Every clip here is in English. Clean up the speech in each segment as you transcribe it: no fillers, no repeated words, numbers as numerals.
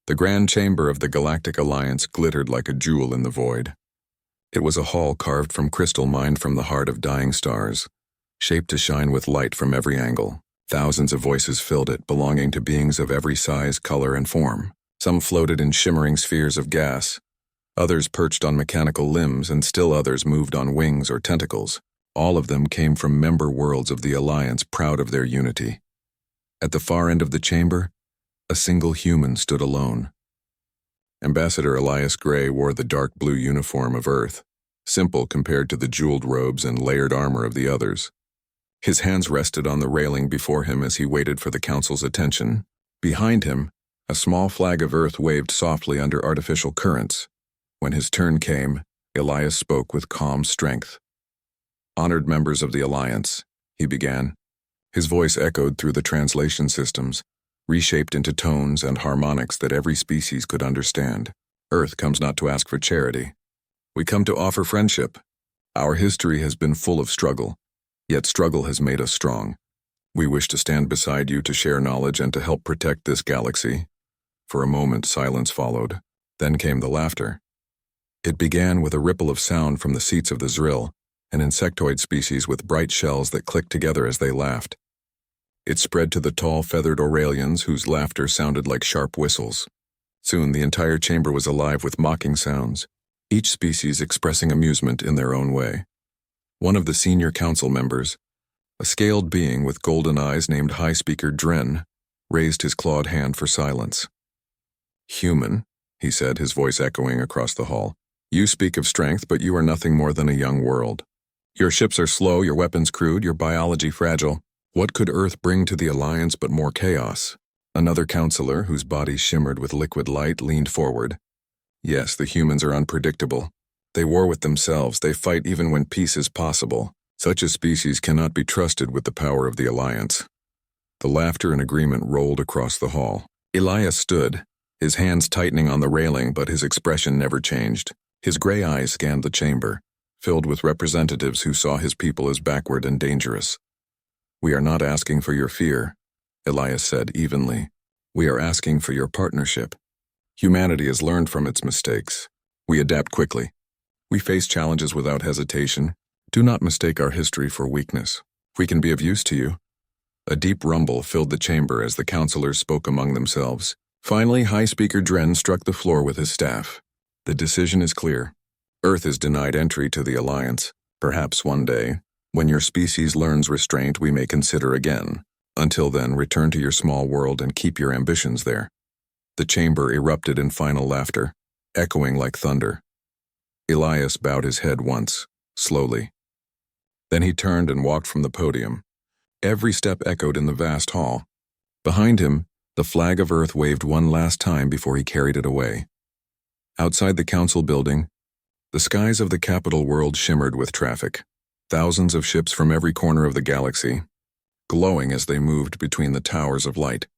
The grand chamber of the Galactic Alliance glittered like a jewel in the void. It was a hall carved from crystal mined from the heart of dying stars, shaped to shine with light from every angle. Thousands of voices filled it, belonging to beings of every size, color, and form. Some floated in shimmering spheres of gas, others perched on mechanical limbs, and still others moved on wings or tentacles. All of them came from member worlds of the Alliance, proud of their unity. At the far end of the chamber, a single human stood alone. Ambassador Elias Gray wore the dark blue uniform of Earth, simple compared to the jeweled robes and layered armor of the others. His hands rested on the railing before him as he waited for the Council's attention. Behind him, a small flag of Earth waved softly under artificial currents. When his turn came, Elias spoke with calm strength. "Honored members of the Alliance," he began. His voice echoed through the translation systems, reshaped into tones and harmonics that every species could understand. "Earth comes not to ask for charity. We come to offer friendship. Our history has been full of struggle, yet struggle has made us strong. We wish to stand beside you to share knowledge and to help protect this galaxy." For a moment, silence followed. Then came the laughter. It began with a ripple of sound from the seats of the Zrill, an insectoid species with bright shells that clicked together as they laughed. It spread to the tall, feathered Aurelians, whose laughter sounded like sharp whistles. Soon the entire chamber was alive with mocking sounds, each species expressing amusement in their own way. One of the senior council members, a scaled being with golden eyes named High Speaker Dren, raised his clawed hand for silence. "Human," he said, his voice echoing across the hall. "You speak of strength, but you are nothing more than a young world. Your ships are slow, your weapons crude, your biology fragile. What could Earth bring to the Alliance but more chaos?" Another counselor, whose body shimmered with liquid light, leaned forward. "Yes, the humans are unpredictable. They war with themselves, they fight even when peace is possible. Such a species cannot be trusted with the power of the Alliance." The laughter and agreement rolled across the hall. Elias stood, his hands tightening on the railing, but his expression never changed. His gray eyes scanned the chamber, filled with representatives who saw his people as backward and dangerous. "We are not asking for your fear," Elias said evenly. "We are asking for your partnership. Humanity has learned from its mistakes. We adapt quickly. We face challenges without hesitation. Do not mistake our history for weakness. We can be of use to you." A deep rumble filled the chamber as the counselors spoke among themselves. Finally, High Speaker Dren struck the floor with his staff. "The decision is clear. Earth is denied entry to the Alliance. Perhaps one day, when your species learns restraint, we may consider again. Until then, return to your small world and keep your ambitions there." The chamber erupted in final laughter, echoing like thunder. Elias bowed his head once, slowly. Then he turned and walked from the podium. Every step echoed in the vast hall. Behind him, the flag of Earth waved one last time before he carried it away. Outside the council building, the skies of the capital world shimmered with traffic. Thousands of ships from every corner of the galaxy, glowing as they moved between the towers of light.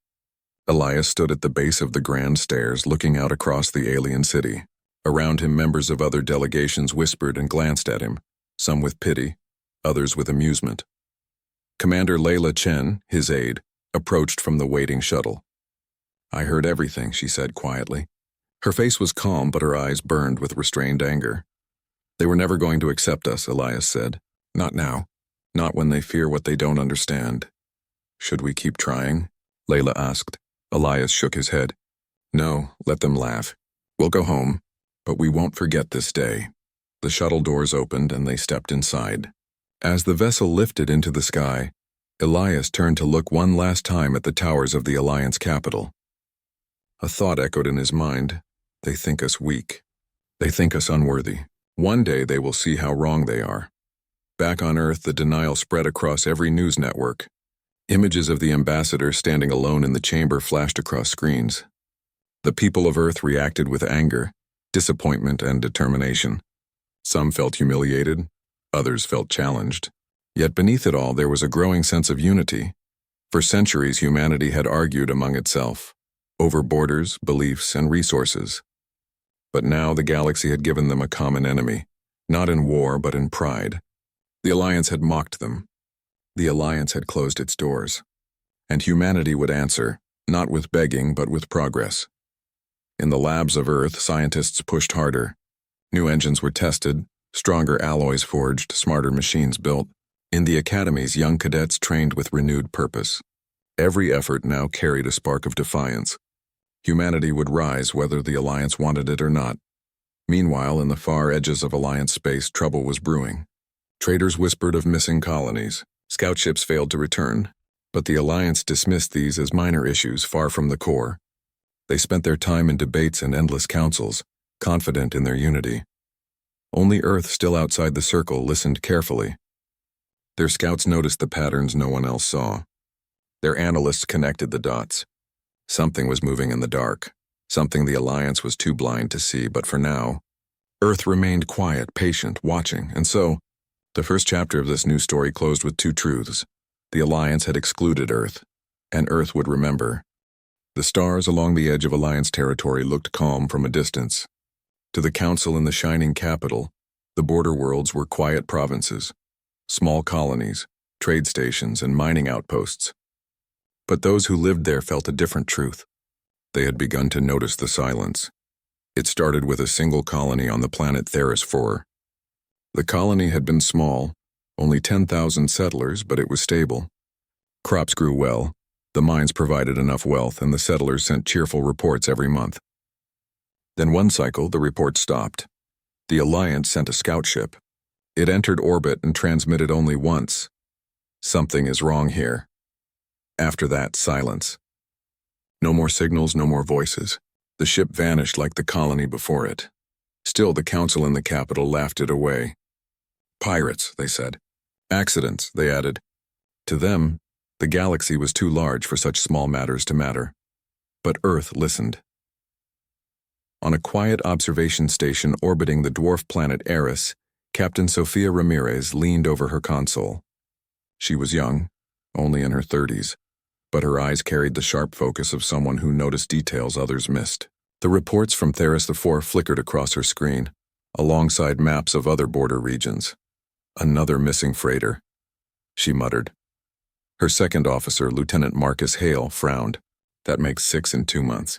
Elias stood at the base of the grand stairs, looking out across the alien city. Around him, members of other delegations whispered and glanced at him, some with pity, others with amusement. Commander Layla Chen, his aide, approached from the waiting shuttle. "I heard everything," she said quietly. Her face was calm, but her eyes burned with restrained anger. "They were never going to accept us," Elias said. "Not now. Not when they fear what they don't understand." "Should we keep trying?" Layla asked. Elias shook his head. "No, let them laugh. We'll go home, but we won't forget this day." The shuttle doors opened and they stepped inside. As the vessel lifted into the sky, Elias turned to look one last time at the towers of the Alliance capital. A thought echoed in his mind. They think us weak. They think us unworthy. One day they will see how wrong they are. Back on Earth, the denial spread across every news network. Images of the ambassador standing alone in the chamber flashed across screens. The people of Earth reacted with anger, disappointment, and determination. Some felt humiliated, others felt challenged. Yet beneath it all, there was a growing sense of unity. For centuries, humanity had argued among itself, over borders, beliefs, and resources. But now the galaxy had given them a common enemy, not in war but in pride. The Alliance had mocked them. The Alliance had closed its doors. And humanity would answer, not with begging but with progress. In the labs of Earth, scientists pushed harder. New engines were tested, stronger alloys forged, smarter machines built. In the academies, young cadets trained with renewed purpose. Every effort now carried a spark of defiance. Humanity would rise whether the Alliance wanted it or not. Meanwhile, in the far edges of Alliance space, trouble was brewing. Traders whispered of missing colonies. Scout ships failed to return, but the Alliance dismissed these as minor issues far from the core. They spent their time in debates and endless councils, confident in their unity. Only Earth, still outside the circle, listened carefully. Their scouts noticed the patterns no one else saw. Their analysts connected the dots. Something was moving in the dark, something the Alliance was too blind to see, but for now, Earth remained quiet, patient, watching, and so, the first chapter of this new story closed with two truths. The Alliance had excluded Earth, and Earth would remember. The stars along the edge of Alliance territory looked calm from a distance. To the Council in the shining capital, the border worlds were quiet provinces, small colonies, trade stations, and mining outposts. But those who lived there felt a different truth. They had begun to notice the silence. It started with a single colony on the planet Theris IV. The colony had been small, only 10,000 settlers, but it was stable. Crops grew well, the mines provided enough wealth, and the settlers sent cheerful reports every month. Then one cycle, the report stopped. The Alliance sent a scout ship. It entered orbit and transmitted only once. Something is wrong here. After that, silence. No more signals, no more voices. The ship vanished like the colony before it. Still, the Council in the capital laughed it away. Pirates, they said. Accidents, they added. To them, the galaxy was too large for such small matters to matter. But Earth listened. On a quiet observation station orbiting the dwarf planet Eris, Captain Sofia Ramirez leaned over her console. She was young, only in her 30s, but her eyes carried the sharp focus of someone who noticed details others missed. The reports from Theris IV flickered across her screen, alongside maps of other border regions. Another missing freighter, she muttered. Her second officer, Lieutenant Marcus Hale, frowned. That makes 6 in 2 months,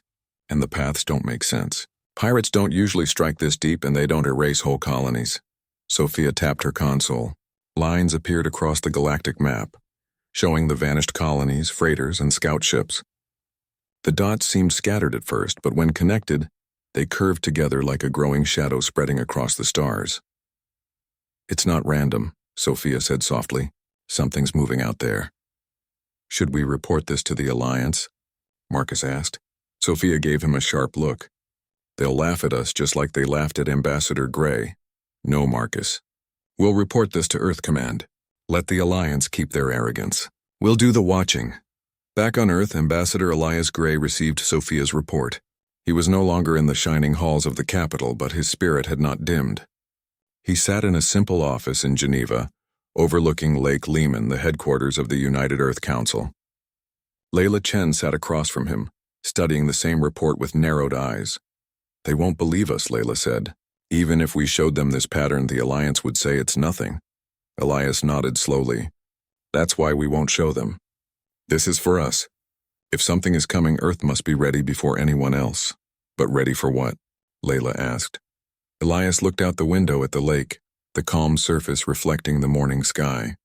and the paths don't make sense. Pirates don't usually strike this deep, and they don't erase whole colonies. Sophia tapped her console. Lines appeared across the galactic map, showing the vanished colonies, freighters, and scout ships. The dots seemed scattered at first, but when connected, they curved together like a growing shadow spreading across the stars. It's not random, Sophia said softly. Something's moving out there. Should we report this to the Alliance? Marcus asked. Sophia gave him a sharp look. They'll laugh at us just like they laughed at Ambassador Gray. No, Marcus. We'll report this to Earth Command. Let the Alliance keep their arrogance. We'll do the watching. Back on Earth, Ambassador Elias Gray received Sophia's report. He was no longer in the shining halls of the capital, but his spirit had not dimmed. He sat in a simple office in Geneva, overlooking Lake Lehman, the headquarters of the United Earth Council. Layla Chen sat across from him, studying the same report with narrowed eyes. They won't believe us, Layla said. Even if we showed them this pattern, the Alliance would say it's nothing. Elias nodded slowly. That's why we won't show them. This is for us. If something is coming, Earth must be ready before anyone else. But ready for what? Layla asked. Elias looked out the window at the lake, the calm surface reflecting the morning sky.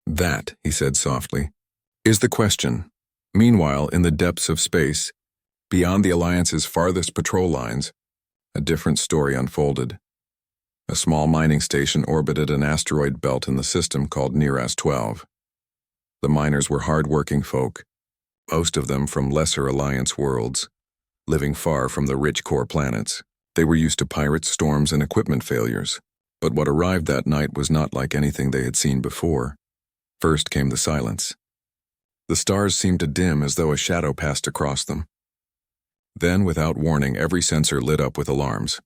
That, he said softly, is the question. Meanwhile, in the depths of space, beyond the Alliance's farthest patrol lines, a different story unfolded. A small mining station orbited an asteroid belt in the system called Neras 12. The miners were hard-working folk, most of them from lesser Alliance worlds, living far from the rich core planets. They were used to pirates, storms, and equipment failures, but what arrived that night was not like anything they had seen before. First came the silence. The stars seemed to dim as though a shadow passed across them. Then, without warning, every sensor lit up with alarms.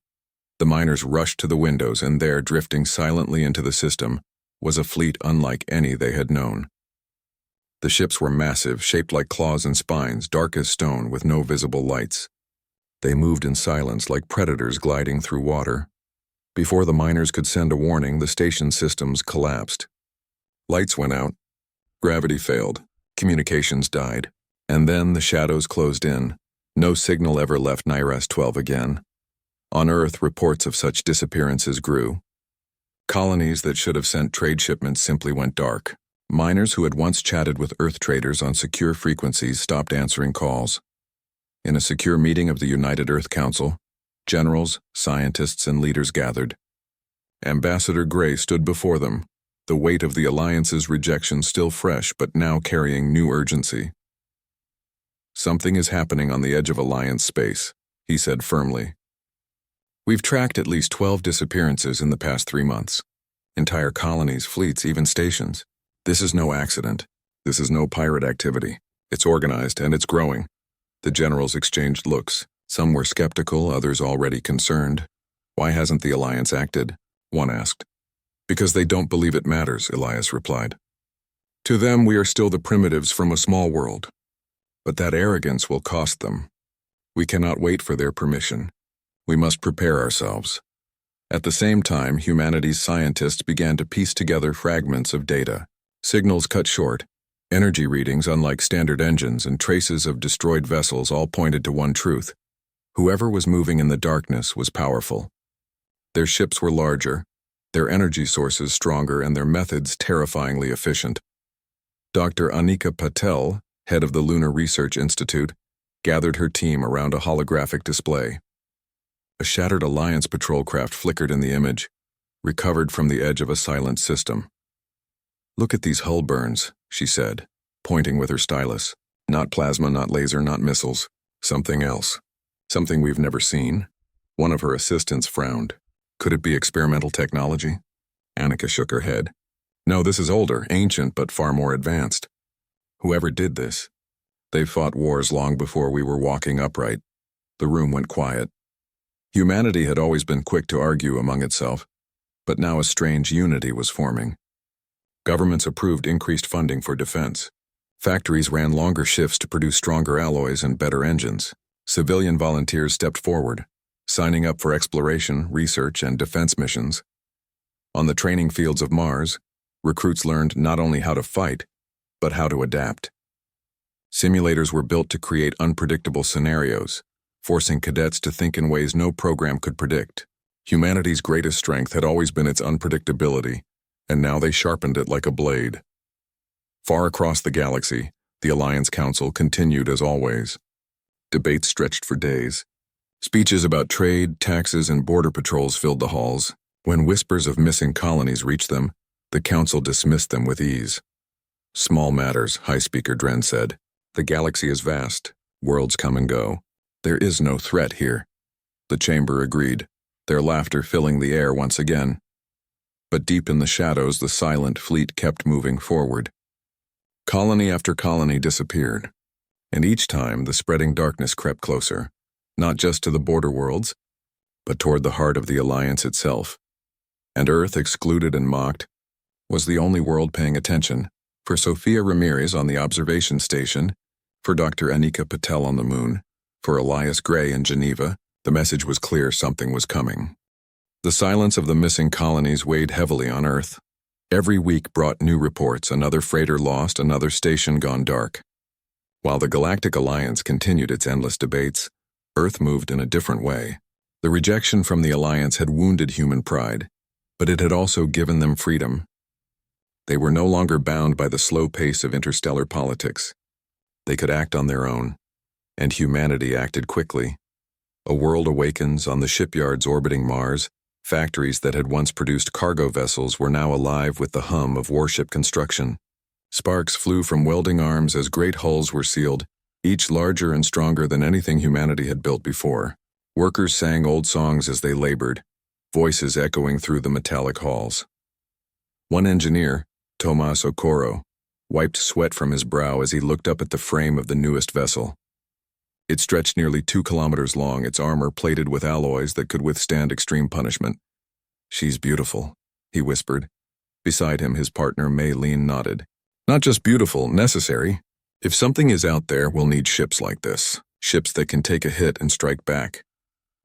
The miners rushed to the windows, and there, drifting silently into the system, was a fleet unlike any they had known. The ships were massive, shaped like claws and spines, dark as stone, with no visible lights. They moved in silence like predators gliding through water. Before the miners could send a warning, the station systems collapsed. Lights went out, gravity failed, communications died, and then the shadows closed in, No signal ever left Niras 12 again. On Earth, reports of such disappearances grew. Colonies that should have sent trade shipments simply went dark. Miners who had once chatted with Earth traders on secure frequencies stopped answering calls. In a secure meeting of the United Earth Council, generals, scientists, and leaders gathered. Ambassador Gray stood before them, the weight of the Alliance's rejection still fresh but now carrying new urgency. "Something is happening on the edge of Alliance space," he said firmly. "We've tracked at least 12 disappearances in the past 3 months. Entire colonies, fleets, even stations. This is no accident. This is no pirate activity. It's organized and it's growing." The generals exchanged looks. Some were skeptical, others already concerned. "Why hasn't the Alliance acted?" one asked. "Because they don't believe it matters," Elias replied. "To them, we are still the primitives from a small world. But that arrogance will cost them. We cannot wait for their permission. We must prepare ourselves." At the same time, humanity's scientists began to piece together fragments of data. Signals cut short, energy readings unlike standard engines, and traces of destroyed vessels all pointed to one truth. Whoever was moving in the darkness was powerful. Their ships were larger, their energy sources stronger, and their methods terrifyingly efficient. Dr. Anika Patel, head of the Lunar Research Institute, gathered her team around a holographic display. A shattered Alliance patrol craft flickered in the image, recovered from the edge of a silent system. "Look at these hull burns," she said, pointing with her stylus. "Not plasma, not laser, not missiles. Something else. Something we've never seen." One of her assistants frowned. "Could it be experimental technology?" Annika shook her head. "No, this is older, ancient, but far more advanced. Whoever did this, they fought wars long before we were walking upright." The room went quiet. Humanity had always been quick to argue among itself, but now a strange unity was forming. Governments approved increased funding for defense. Factories ran longer shifts to produce stronger alloys and better engines. Civilian volunteers stepped forward, signing up for exploration, research, and defense missions. On the training fields of Mars, recruits learned not only how to fight, but how to adapt. Simulators were built to create unpredictable scenarios, forcing cadets to think in ways no program could predict. Humanity's greatest strength had always been its unpredictability, and now they sharpened it like a blade. Far across the galaxy, the Alliance Council continued as always. Debates stretched for days. Speeches about trade, taxes, and border patrols filled the halls. When whispers of missing colonies reached them, the Council dismissed them with ease. "Small matters," High Speaker Dren said. "The galaxy is vast. Worlds come and go. There is no threat here." The chamber agreed, their laughter filling the air once again. But deep in the shadows, the silent fleet kept moving forward. Colony after colony disappeared, and each time the spreading darkness crept closer, not just to the border worlds, but toward the heart of the Alliance itself. And Earth, excluded and mocked, was the only world paying attention. For Sophia Ramirez on the observation station, for Dr. Anika Patel on the moon, for Elias Gray in Geneva, the message was clear: something was coming. The silence of the missing colonies weighed heavily on Earth. Every week brought new reports: another freighter lost, another station gone dark. While the Galactic Alliance continued its endless debates, Earth moved in a different way. The rejection from the Alliance had wounded human pride, but it had also given them freedom. They were no longer bound by the slow pace of interstellar politics. They could act on their own, and humanity acted quickly. A world awakens. On the shipyards orbiting Mars, factories that had once produced cargo vessels were now alive with the hum of warship construction. Sparks flew from welding arms as great hulls were sealed, each larger and stronger than anything humanity had built before. Workers sang old songs as they labored, voices echoing through the metallic halls. One engineer, Tomas Okoro, wiped sweat from his brow as he looked up at the frame of the newest vessel. It stretched nearly 2 kilometers long, its armor plated with alloys that could withstand extreme punishment. "She's beautiful," he whispered. Beside him, his partner Maylene nodded. "Not just beautiful, necessary. If something is out there, we'll need ships like this. Ships that can take a hit and strike back."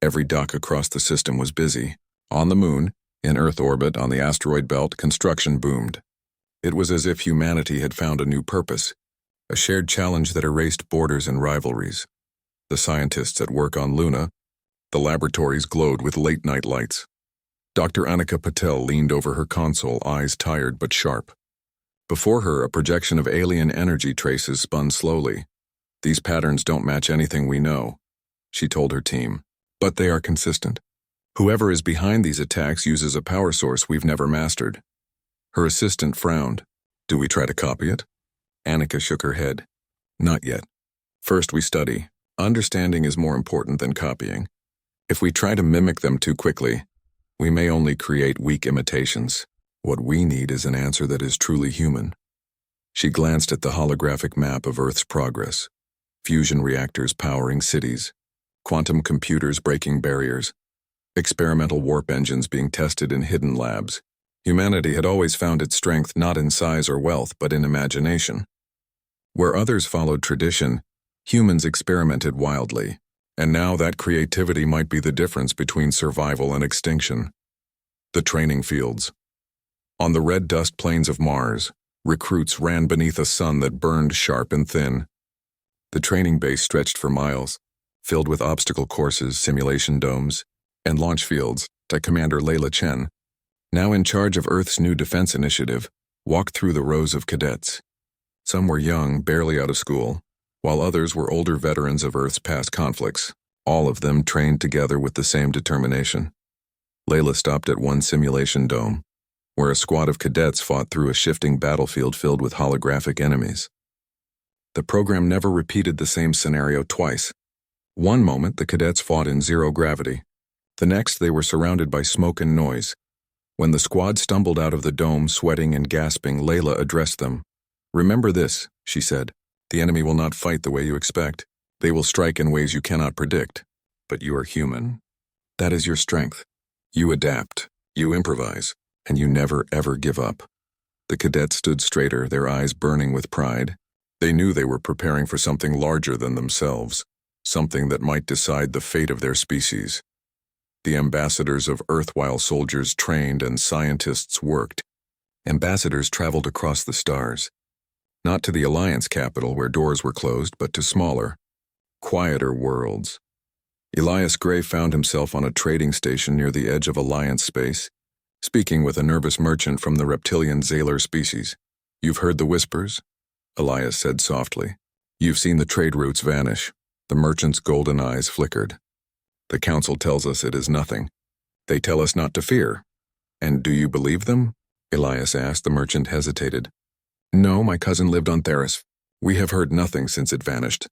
Every dock across the system was busy. On the moon, in Earth orbit, on the asteroid belt, construction boomed. It was as if humanity had found a new purpose, a shared challenge that erased borders and rivalries. the scientists at work on Luna. The laboratories glowed with late-night lights. Dr. Annika Patel leaned over her console, eyes tired but sharp. Before her, a projection of alien energy traces spun slowly. "These patterns don't match anything we know," she told her team, "but they are consistent. Whoever is behind these attacks uses a power source we've never mastered." Her assistant frowned. "Do we try to copy it?" Annika shook her head. "Not yet. First we study. Understanding is more important than copying. If we try to mimic them too quickly, we may only create weak imitations. What we need is an answer that is truly human." She glanced at the holographic map of Earth's progress. Fusion reactors powering cities, quantum computers breaking barriers, experimental warp engines being tested in hidden labs. Humanity had always found its strength not in size or wealth, but in imagination. Where others followed tradition, humans experimented wildly, and now that creativity might be the difference between survival and extinction. The training fields. On the red dust plains of Mars, recruits ran beneath a sun that burned sharp and thin. The training base stretched for miles, filled with obstacle courses, simulation domes, and launch fields that Commander Layla Chen, now in charge of Earth's new defense initiative, walked through the rows of cadets. Some were young, barely out of school, while others were older veterans of Earth's past conflicts, all of them trained together with the same determination. Layla stopped at one simulation dome, where a squad of cadets fought through a shifting battlefield filled with holographic enemies. The program never repeated the same scenario twice. One moment, the cadets fought in zero gravity. The next, they were surrounded by smoke and noise. When the squad stumbled out of the dome, sweating and gasping, Layla addressed them. "Remember this," she said. "The enemy will not fight the way you expect. They will strike in ways you cannot predict. But you are human. That is your strength. You adapt, you improvise, and you never ever give up." The cadets stood straighter, their eyes burning with pride. They knew they were preparing for something larger than themselves, something that might decide the fate of their species. The ambassadors of Earth while soldiers trained and scientists worked. Ambassadors traveled across the stars. Not to the Alliance capital where doors were closed, but to smaller, quieter worlds. Elias Gray found himself on a trading station near the edge of Alliance space, speaking with a nervous merchant from the reptilian Zalar species. "You've heard the whispers?" Elias said softly. "You've seen the trade routes vanish." The merchant's golden eyes flickered. "The council tells us it is nothing. They tell us not to fear." "And do you believe them?" Elias asked. The merchant hesitated. "No, my cousin lived on Theris. We have heard nothing since it vanished."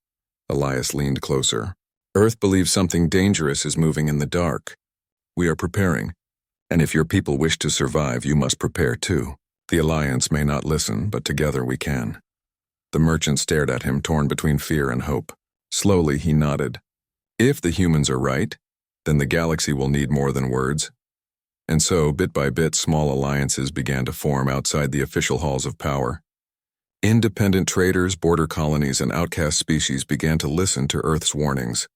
Elias leaned closer. "Earth believes something dangerous is moving in the dark. We are preparing. And if your people wish to survive, you must prepare too. The Alliance may not listen, but together we can." The merchant stared at him, torn between fear and hope. Slowly he nodded. "If the humans are right, then the galaxy will need more than words." And so, bit by bit, small alliances began to form outside the official halls of power. Independent traders, border colonies, and outcast species began to listen to Earth's warnings.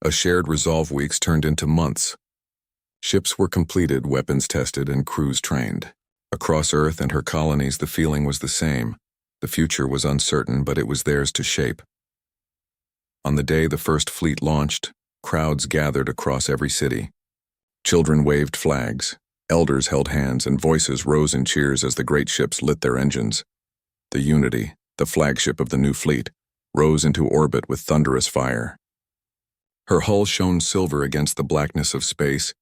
A shared resolve weeks turned into months. Ships were completed, weapons tested, and crews trained. Across Earth and her colonies, the feeling was the same. The future was uncertain, but it was theirs to shape. On the day the first fleet launched, crowds gathered across every city. Children waved flags, elders held hands, and voices rose in cheers as the great ships lit their engines. The Unity, the flagship of the new fleet, rose into orbit with thunderous fire. Her hull shone silver against the blackness of space,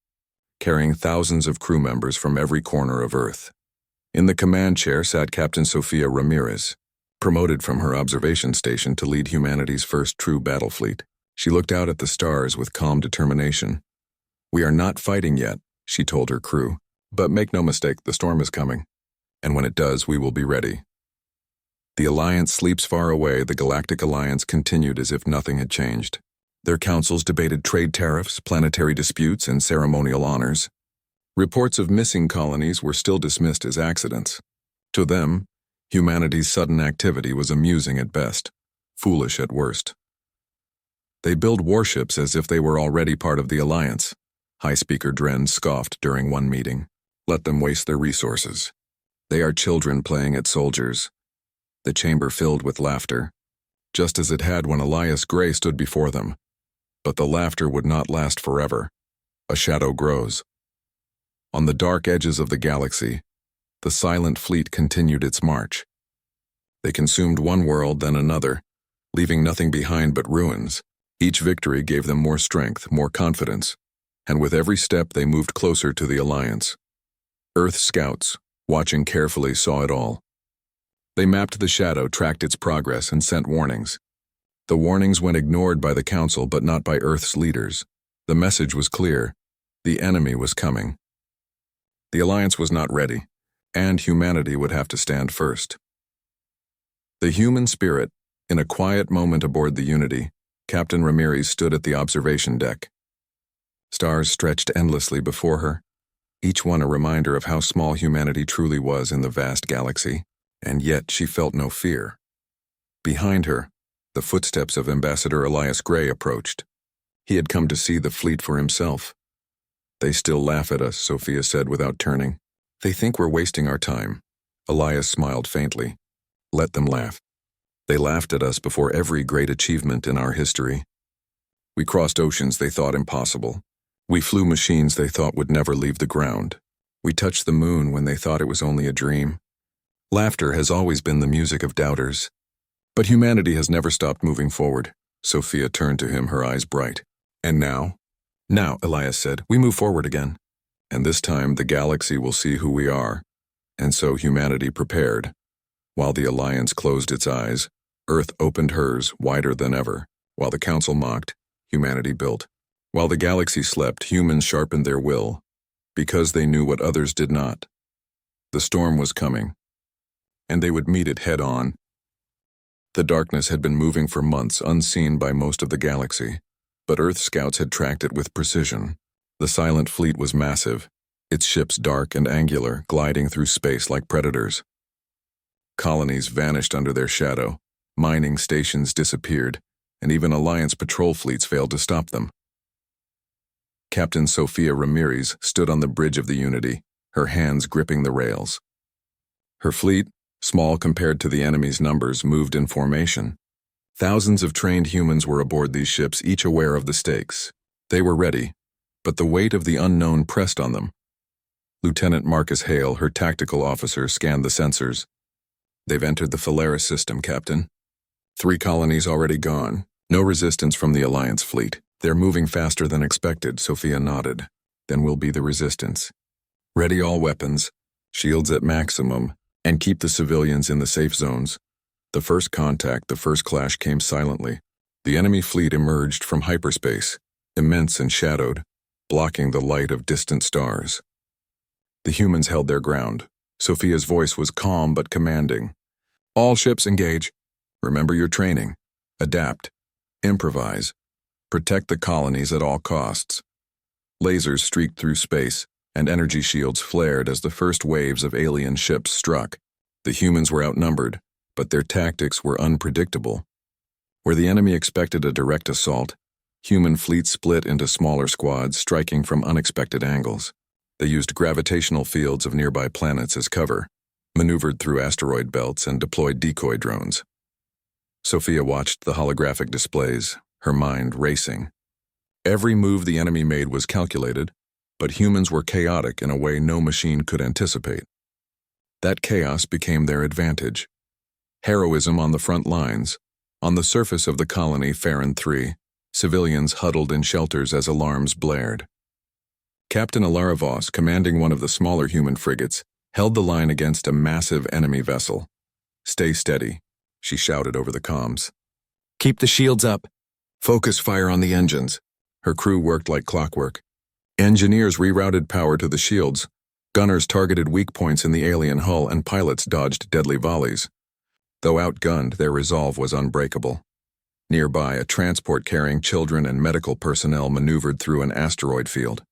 carrying thousands of crew members from every corner of Earth. In the command chair sat Captain Sofia Ramirez, promoted from her observation station to lead humanity's first true battle fleet. She looked out at the stars with calm determination. "We are not fighting yet," she told her crew, "but make no mistake, the storm is coming. And when it does, we will be ready." The Alliance sleeps far away. The Galactic Alliance continued as if nothing had changed. Their councils debated trade tariffs, planetary disputes, and ceremonial honors. Reports of missing colonies were still dismissed as accidents. To them, humanity's sudden activity was amusing at best, foolish at worst. They build warships as if they were already part of the Alliance. High Speaker Dren scoffed during one meeting. Let them waste their resources. They are children playing at soldiers. The chamber filled with laughter, just as it had when Elias Gray stood before them. But the laughter would not last forever. A shadow grows. On the dark edges of the galaxy, the silent fleet continued its march. They consumed one world, then another, leaving nothing behind but ruins. Each victory gave them more strength, more confidence, and with every step they moved closer to the Alliance. Earth scouts, watching carefully, saw it all. They mapped the shadow, tracked its progress, and sent warnings. The warnings went ignored by the Council, but not by Earth's leaders. The message was clear. The enemy was coming. The Alliance was not ready, and humanity would have to stand first. The human spirit, in a quiet moment aboard the Unity, Captain Ramirez stood at the observation deck. Stars stretched endlessly before her, each one a reminder of how small humanity truly was in the vast galaxy, and yet she felt no fear. Behind her, the footsteps of Ambassador Elias Gray approached. He had come to see the fleet for himself. "They still laugh at us," Sophia said without turning. "They think we're wasting our time." Elias smiled faintly. "Let them laugh. They laughed at us before every great achievement in our history. We crossed oceans they thought impossible. We flew machines they thought would never leave the ground. We touched the moon when they thought it was only a dream. Laughter has always been the music of doubters. But humanity has never stopped moving forward." Sophia turned to him, her eyes bright. "And now?" "Now," Elias said, "we move forward again. And this time the galaxy will see who we are." And so humanity prepared. While the Alliance closed its eyes, Earth opened hers wider than ever. While the Council mocked, humanity built. While the galaxy slept, humans sharpened their will, because they knew what others did not. The storm was coming, and they would meet it head-on. The darkness had been moving for months, unseen by most of the galaxy, but Earth scouts had tracked it with precision. The silent fleet was massive, its ships dark and angular, gliding through space like predators. Colonies vanished under their shadow, mining stations disappeared, and even Alliance patrol fleets failed to stop them. Captain Sophia Ramirez stood on the bridge of the Unity, her hands gripping the rails. Her fleet, small compared to the enemy's numbers, moved in formation. Thousands of trained humans were aboard these ships, each aware of the stakes. They were ready, but the weight of the unknown pressed on them. Lieutenant Marcus Hale, her tactical officer, scanned the sensors. "They've entered the Phalaris system, Captain. 3 colonies already gone. No resistance from the Alliance fleet. They're moving faster than expected," Sophia nodded. "Then we'll be the resistance. Ready all weapons, shields at maximum, and keep the civilians in the safe zones." The first contact, the first clash, came silently. The enemy fleet emerged from hyperspace, immense and shadowed, blocking the light of distant stars. The humans held their ground. Sophia's voice was calm but commanding. "All ships engage. Remember your training. Adapt. Improvise. Protect the colonies at all costs." Lasers streaked through space, and energy shields flared as the first waves of alien ships struck. The humans were outnumbered, but their tactics were unpredictable. Where the enemy expected a direct assault, human fleets split into smaller squads, striking from unexpected angles. They used gravitational fields of nearby planets as cover, maneuvered through asteroid belts, and deployed decoy drones. Sophia watched the holographic displays, her mind racing. Every move the enemy made was calculated, but humans were chaotic in a way no machine could anticipate. That chaos became their advantage. Heroism on the front lines. On the surface of the colony Farron 3, civilians huddled in shelters as alarms blared. Captain Alara Voss, commanding one of the smaller human frigates, held the line against a massive enemy vessel. "Stay steady," she shouted over the comms. "Keep the shields up. Focus fire on the engines." Her crew worked like clockwork. Engineers rerouted power to the shields. Gunners targeted weak points in the alien hull, and pilots dodged deadly volleys. Though outgunned, their resolve was unbreakable. Nearby, a transport carrying children and medical personnel maneuvered through an asteroid field.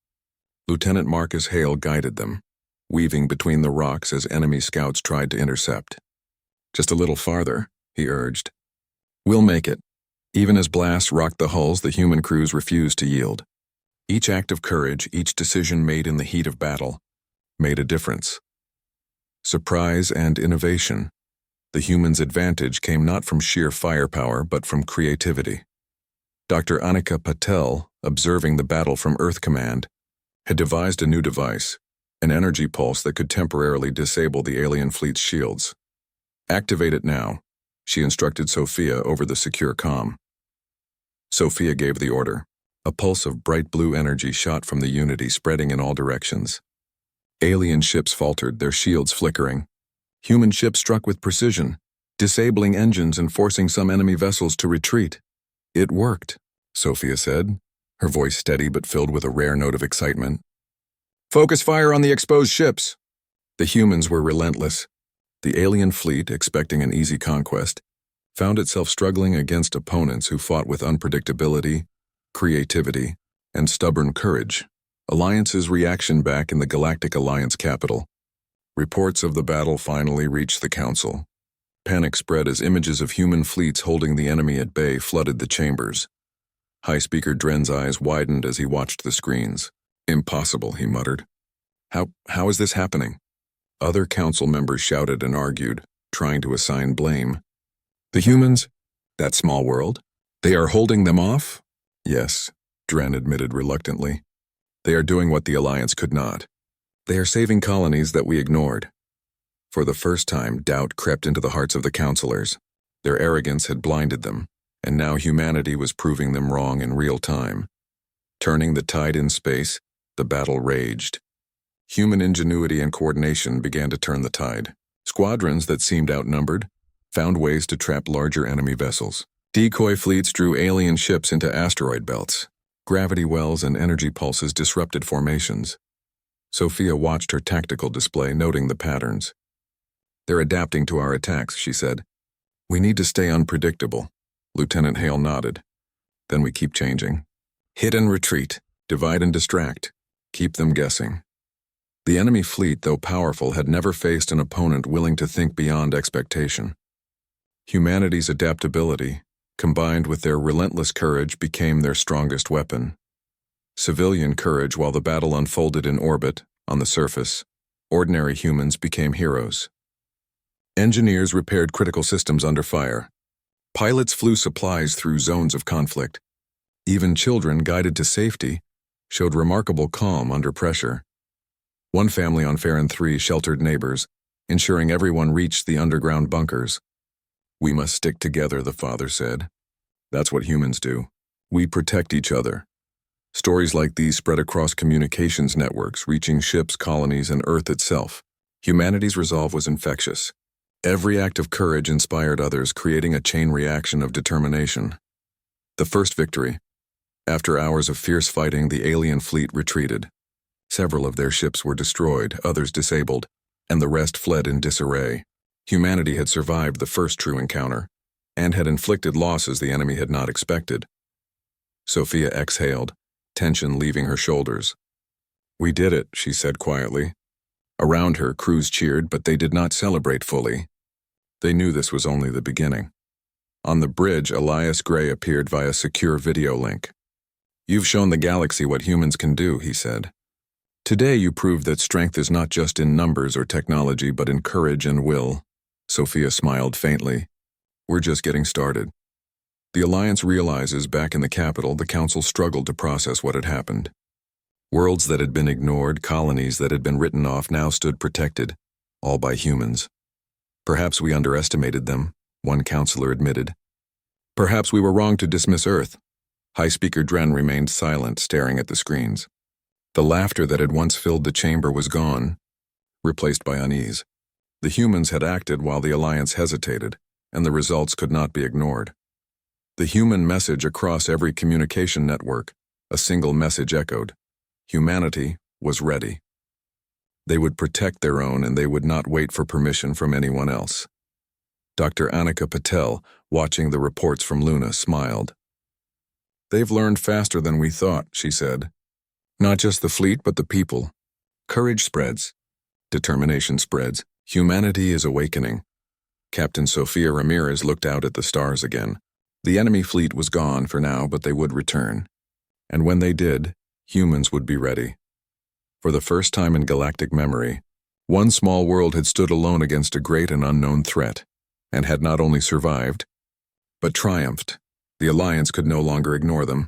Lieutenant Marcus Hale guided them, weaving between the rocks as enemy scouts tried to intercept. "Just a little farther," he urged. "We'll make it." Even as blasts rocked the hulls, the human crews refused to yield. Each act of courage, each decision made in the heat of battle, made a difference. Surprise and innovation. The humans' advantage came not from sheer firepower, but from creativity. Dr. Anika Patel, observing the battle from Earth Command, had devised a new device, an energy pulse that could temporarily disable the alien fleet's shields. "Activate it now," she instructed Sophia over the secure comm. Sophia gave the order. A pulse of bright blue energy shot from the Unity, spreading in all directions. Alien ships faltered, their shields flickering. Human ships struck with precision, disabling engines and forcing some enemy vessels to retreat. "It worked," Sophia said, her voice steady but filled with a rare note of excitement. "Focus fire on the exposed ships." The humans were relentless. The alien fleet, expecting an easy conquest, found itself struggling against opponents who fought with unpredictability, creativity, and stubborn courage. Alliance's reaction back in the Galactic Alliance capital. Reports of the battle finally reached the Council. Panic spread as images of human fleets holding the enemy at bay flooded the chambers. High Speaker Dren's eyes widened as he watched the screens. "Impossible," he muttered. How is this happening?" Other council members shouted and argued, trying to assign blame. "The humans? That small world? They are holding them off?" "Yes," Dren admitted reluctantly. "They are doing what the Alliance could not. They are saving colonies that we ignored." For the first time, doubt crept into the hearts of the counselors. Their arrogance had blinded them, and now humanity was proving them wrong in real time. Turning the tide in space, the battle raged. Human ingenuity and coordination began to turn the tide. Squadrons that seemed outnumbered found ways to trap larger enemy vessels. Decoy fleets drew alien ships into asteroid belts. Gravity wells and energy pulses disrupted formations. Sophia watched her tactical display, noting the patterns. "They're adapting to our attacks," she said. "We need to stay unpredictable." Lieutenant Hale nodded. "Then we keep changing. Hit and retreat, divide and distract, keep them guessing." The enemy fleet, though powerful, had never faced an opponent willing to think beyond expectation. Humanity's adaptability, combined with their relentless courage, became their strongest weapon. Civilian courage while the battle unfolded in orbit, on the surface, ordinary humans became heroes. Engineers repaired critical systems under fire. Pilots flew supplies through zones of conflict. Even children, guided to safety, showed remarkable calm under pressure. One family on Farron 3 sheltered neighbors, ensuring everyone reached the underground bunkers. "We must stick together," the father said. "That's what humans do. We protect each other." Stories like these spread across communications networks, reaching ships, colonies, and Earth itself. Humanity's resolve was infectious. Every act of courage inspired others, creating a chain reaction of determination. The first victory. After hours of fierce fighting, the alien fleet retreated. Several of their ships were destroyed, others disabled, and the rest fled in disarray. Humanity had survived the first true encounter, and had inflicted losses the enemy had not expected. Sophia exhaled, tension leaving her shoulders. "We did it," she said quietly. Around her, crews cheered, but they did not celebrate fully. They knew this was only the beginning. On the bridge, Elias Gray appeared via secure video link. "You've shown the galaxy what humans can do," he said. "Today you proved that strength is not just in numbers or technology, but in courage and will." Sophia smiled faintly. "We're just getting started." The Alliance realizes back in the capital, the Council struggled to process what had happened. Worlds that had been ignored, colonies that had been written off now stood protected, all by humans. "Perhaps we underestimated them," one counselor admitted. "Perhaps we were wrong to dismiss Earth." High Speaker Dren remained silent, staring at the screens. The laughter that had once filled the chamber was gone, replaced by unease. The humans had acted while the Alliance hesitated, and the results could not be ignored. The human message across every communication network, a single message echoed. Humanity was ready. They would protect their own, and they would not wait for permission from anyone else. Dr. Anika Patel, watching the reports from Luna, smiled. "They've learned faster than we thought," she said. "Not just the fleet, but the people. Courage spreads. Determination spreads. Humanity is awakening." Captain Sofia Ramirez looked out at the stars again. The enemy fleet was gone for now, but they would return. And when they did, humans would be ready. For the first time in galactic memory, one small world had stood alone against a great and unknown threat, and had not only survived, but triumphed. The Alliance could no longer ignore them.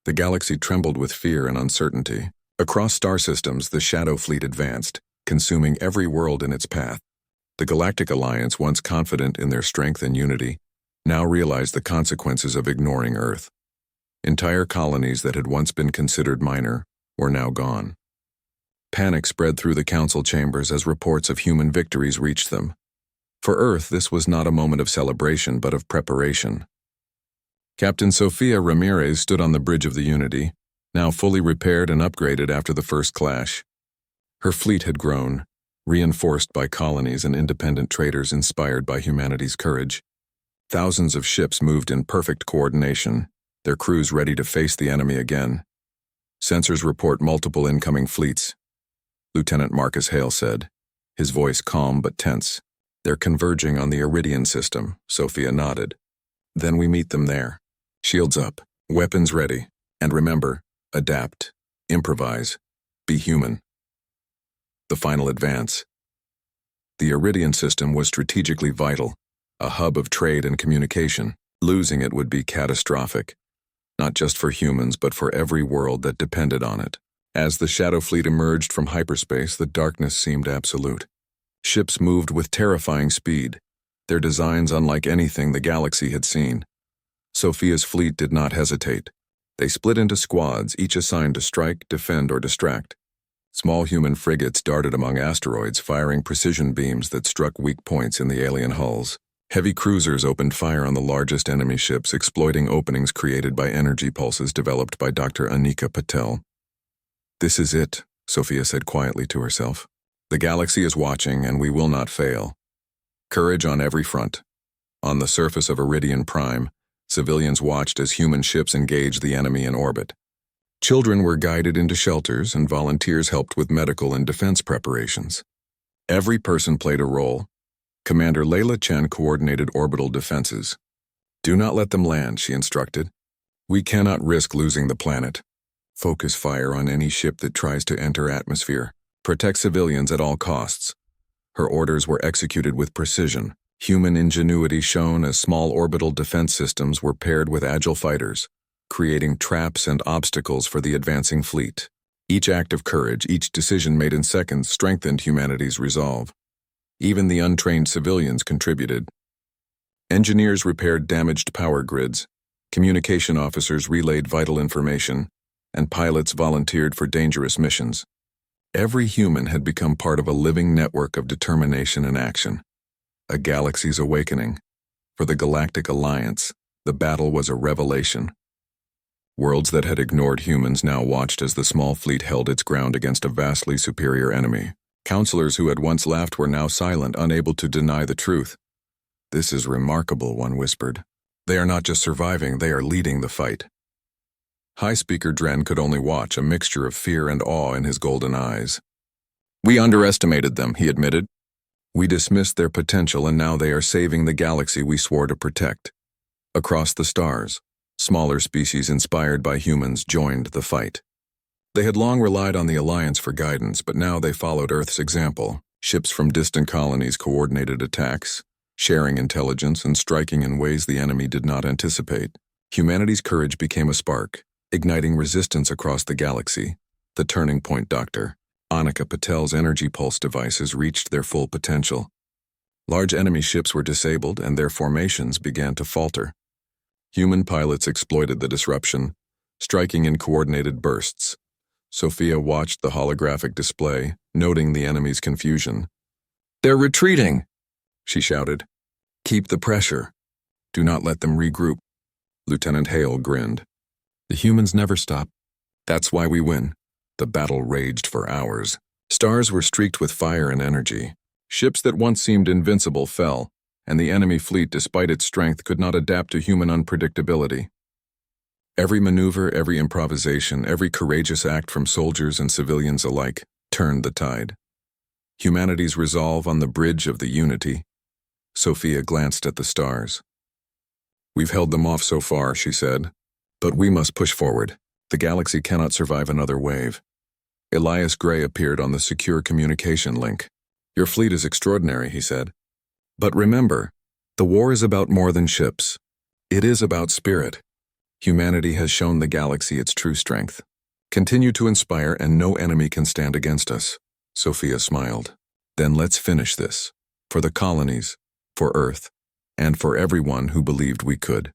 The galaxy trembled with fear and uncertainty. Across star systems, the Shadow Fleet advanced, consuming every world in its path. The Galactic Alliance, once confident in their strength and unity, now realized the consequences of ignoring Earth. Entire colonies that had once been considered minor were now gone. Panic spread through the council chambers as reports of human victories reached them. For Earth, this was not a moment of celebration but of preparation. Captain Sofia Ramirez stood on the bridge of the Unity, now fully repaired and upgraded after the first clash. Her fleet had grown, reinforced by colonies and independent traders inspired by humanity's courage. Thousands of ships moved in perfect coordination, their crews ready to face the enemy again. Sensors report multiple incoming fleets, Lieutenant Marcus Hale said, his voice calm but tense. They're converging on the Iridian system, Sophia nodded. Then we meet them there. Shields up, weapons ready, and remember, adapt, improvise, be human. The final advance. The Iridian system was strategically vital, a hub of trade and communication. Losing it would be catastrophic, not just for humans but for every world that depended on it. As the Shadow Fleet emerged from hyperspace, the darkness seemed absolute. Ships moved with terrifying speed, their designs unlike anything the galaxy had seen. Sophia's fleet did not hesitate. They split into squads, each assigned to strike, defend, or distract. Small human frigates darted among asteroids, firing precision beams that struck weak points in the alien hulls. Heavy cruisers opened fire on the largest enemy ships, exploiting openings created by energy pulses developed by Dr. Anika Patel. This is it, Sophia said quietly to herself. The galaxy is watching, and we will not fail. Courage on every front. On the surface of Iridian Prime, civilians watched as human ships engaged the enemy in orbit. Children were guided into shelters, and volunteers helped with medical and defense preparations. Every person played a role. Commander Layla Chen coordinated orbital defenses. Do not let them land, she instructed. We cannot risk losing the planet. Focus fire on any ship that tries to enter atmosphere. Protect civilians at all costs. Her orders were executed with precision. Human ingenuity shone as small orbital defense systems were paired with agile fighters, creating traps and obstacles for the advancing fleet. Each act of courage, each decision made in seconds strengthened humanity's resolve. Even the untrained civilians contributed. Engineers repaired damaged power grids, communication officers relayed vital information, and pilots volunteered for dangerous missions. Every human had become part of a living network of determination and action. A galaxy's awakening. For the Galactic Alliance, the battle was a revelation. Worlds that had ignored humans now watched as the small fleet held its ground against a vastly superior enemy. Counselors who had once laughed were now silent, unable to deny the truth. This is remarkable, one whispered. They are not just surviving, they are leading the fight. High Speaker Dren could only watch, a mixture of fear and awe in his golden eyes. We underestimated them, he admitted. We dismissed their potential, and now they are saving the galaxy we swore to protect. Across the stars, smaller species inspired by humans joined the fight. They had long relied on the Alliance for guidance, but now they followed Earth's example. Ships from distant colonies coordinated attacks, sharing intelligence and striking in ways the enemy did not anticipate. Humanity's courage became a spark, igniting resistance across the galaxy. The turning point, Dr. Anika Patel's energy pulse devices reached their full potential. Large enemy ships were disabled, and their formations began to falter. Human pilots exploited the disruption, striking in coordinated bursts. Sophia watched the holographic display, noting the enemy's confusion. They're retreating, she shouted. Keep the pressure. Do not let them regroup. Lieutenant Hale grinned. The humans never stop. That's why we win. The battle raged for hours. Stars were streaked with fire and energy. Ships that once seemed invincible fell, and the enemy fleet, despite its strength, could not adapt to human unpredictability. Every maneuver, every improvisation, every courageous act from soldiers and civilians alike turned the tide. Humanity's resolve on the bridge of the Unity. Sophia glanced at the stars. We've held them off so far, she said. But we must push forward. The galaxy cannot survive another wave. Elias Gray appeared on the secure communication link. Your fleet is extraordinary, he said. But remember, the war is about more than ships. It is about spirit. Humanity has shown the galaxy its true strength. Continue to inspire and no enemy can stand against us. Sophia smiled. Then let's finish this. For the colonies, for Earth, and for everyone who believed we could.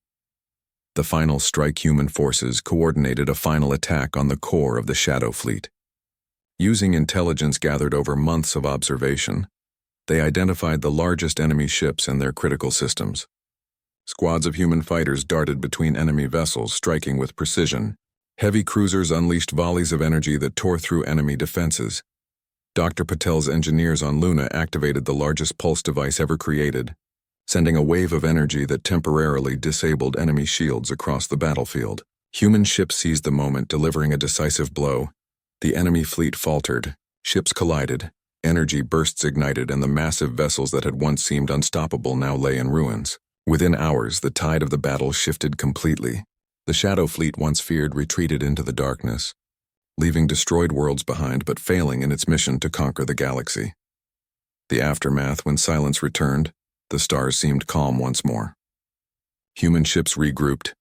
The final strike human forces coordinated a final attack on the core of the Shadow Fleet. Using intelligence gathered over months of observation, they identified the largest enemy ships and their critical systems. Squads of human fighters darted between enemy vessels, striking with precision. Heavy cruisers unleashed volleys of energy that tore through enemy defenses. Dr. Patel's engineers on Luna activated the largest pulse device ever created, sending a wave of energy that temporarily disabled enemy shields across the battlefield. Human ships seized the moment, delivering a decisive blow. The enemy fleet faltered, ships collided, energy bursts ignited, and the massive vessels that had once seemed unstoppable now lay in ruins. Within hours, the tide of the battle shifted completely. The Shadow Fleet, once feared, retreated into the darkness, leaving destroyed worlds behind but failing in its mission to conquer the galaxy. The aftermath, when silence returned, the stars seemed calm once more. Human ships regrouped,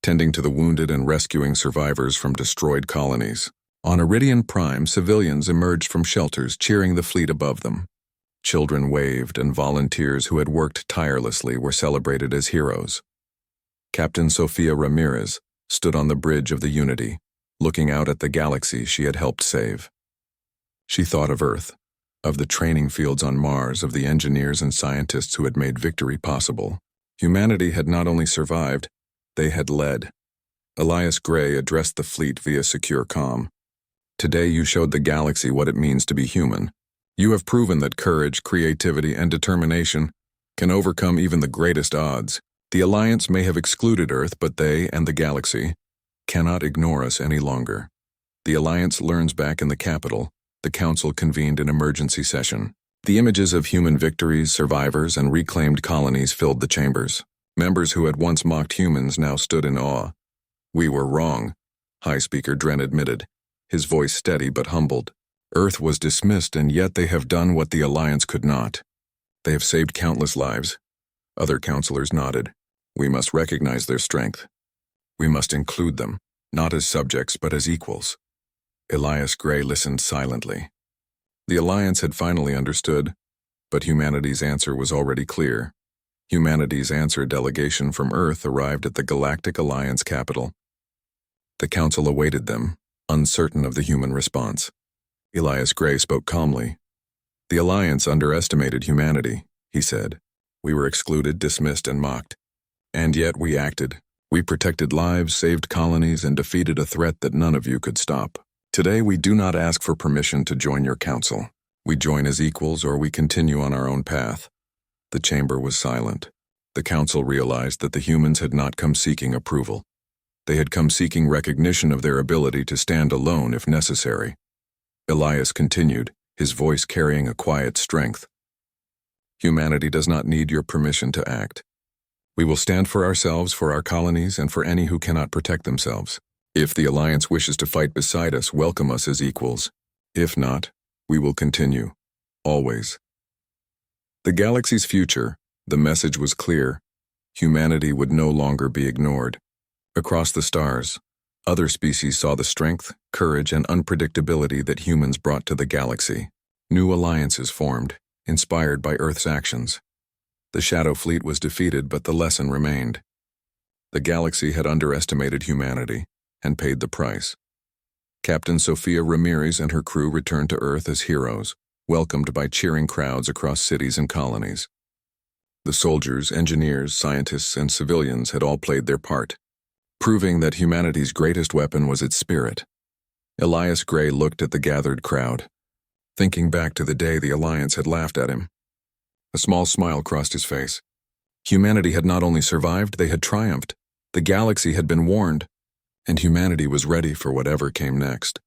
tending to the wounded and rescuing survivors from destroyed colonies. On Iridian Prime, civilians emerged from shelters, cheering the fleet above them. Children waved, and volunteers who had worked tirelessly were celebrated as heroes. Captain Sofia Ramirez stood on the bridge of the Unity, looking out at the galaxy she had helped save. She thought of Earth, of the training fields on Mars, of the engineers and scientists who had made victory possible. Humanity had not only survived, they had led. Elias Gray addressed the fleet via secure comm. Today you showed the galaxy what it means to be human. You have proven that courage, creativity, and determination can overcome even the greatest odds. The Alliance may have excluded Earth, but they and the galaxy cannot ignore us any longer. The Alliance learns back in the capital. The Council convened an emergency session. The images of human victories, survivors, and reclaimed colonies filled the chambers. Members who had once mocked humans now stood in awe. We were wrong, High Speaker Dren admitted, his voice steady but humbled. Earth was dismissed, and yet they have done what the Alliance could not. They have saved countless lives. Other counselors nodded. We must recognize their strength. We must include them, not as subjects but as equals. Elias Gray listened silently. The Alliance had finally understood, but humanity's answer was already clear. Humanity's answer delegation from Earth arrived at the Galactic Alliance capital. The Council awaited them, uncertain of the human response. Elias Gray spoke calmly. The Alliance underestimated humanity, he said. We were excluded, dismissed, and mocked. And yet we acted. We protected lives, saved colonies, and defeated a threat that none of you could stop. Today we do not ask for permission to join your council. We join as equals or we continue on our own path. The chamber was silent. The council realized that the humans had not come seeking approval. They had come seeking recognition of their ability to stand alone if necessary. Elias continued, his voice carrying a quiet strength. Humanity does not need your permission to act. We will stand for ourselves, for our colonies, and for any who cannot protect themselves. If the Alliance wishes to fight beside us, welcome us as equals. If not, we will continue. Always. The galaxy's future, the message was clear. Humanity would no longer be ignored. Across the stars, other species saw the strength, courage, and unpredictability that humans brought to the galaxy. New alliances formed, inspired by Earth's actions. The Shadow Fleet was defeated, but the lesson remained. The galaxy had underestimated humanity and paid the price. Captain Sofia Ramirez and her crew returned to Earth as heroes, welcomed by cheering crowds across cities and colonies. The soldiers, engineers, scientists, and civilians had all played their part, proving that humanity's greatest weapon was its spirit. Elias Gray looked at the gathered crowd, thinking back to the day the Alliance had laughed at him. A small smile crossed his face. Humanity had not only survived, they had triumphed. The galaxy had been warned, and humanity was ready for whatever came next.